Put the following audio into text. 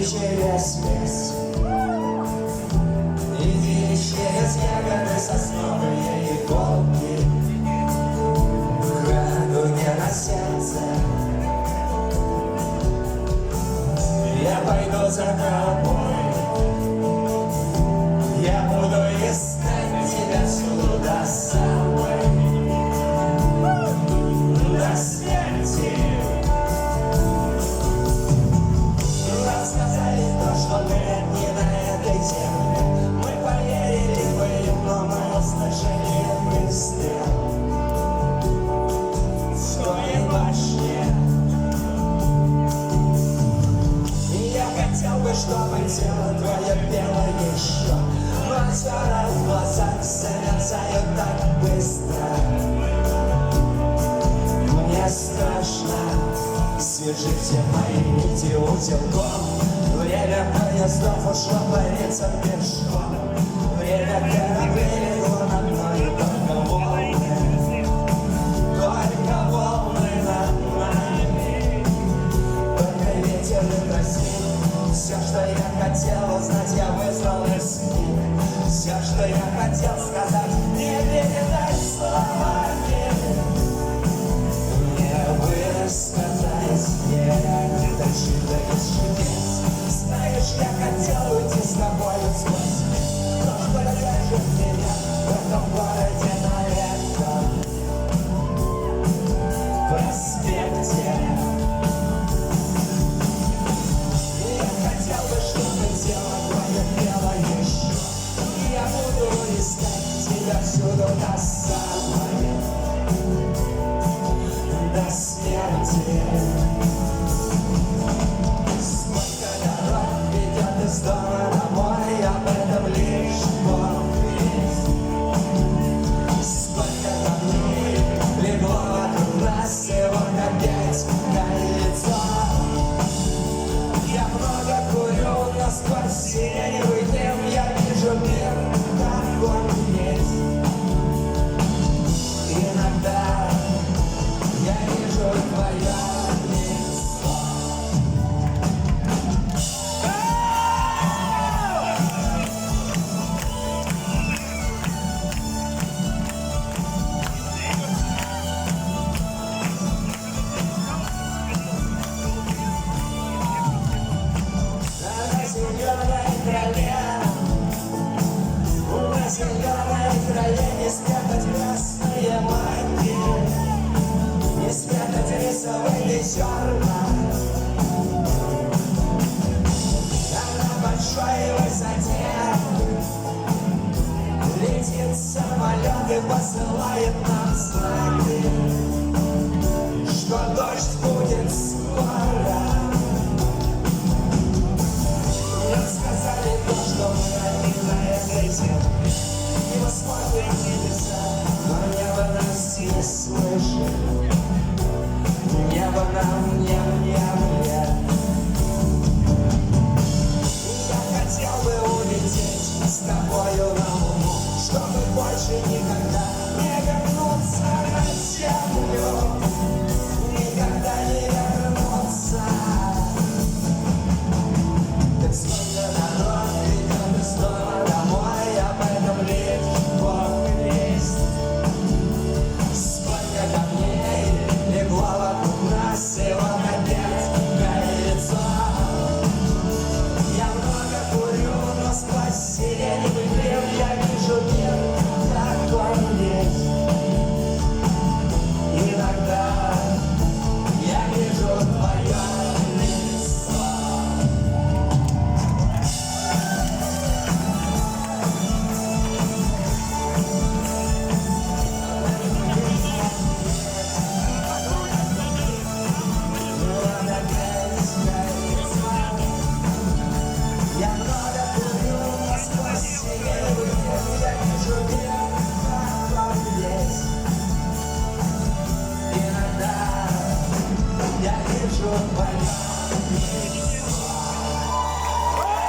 через лес. Иди через ягоды, сосновые иголки, радуги на сердце. Я пойду за тобой, я буду искать тебя всюду до самой, до смерти. Рассказали то, что мы одни на этой земле. Мы поверили бы, но мы услышали выстрел в твоей башне. Я хотел бы, чтобы тело твое пело еще, но озера в глазах замерзают так быстро. Мне страшно, свяжи все мои нити узелком. Время поездов ушло по рельсам пешком. Время кораблей легло над мной, только волны. Только волны над нами. Только ветер и красив. Все, что я хотел узнать, я вызвал из книг. Все, что я хотел сказать, не передать словами. Мне высказать, это чудо из чудес. Знаешь, я хотел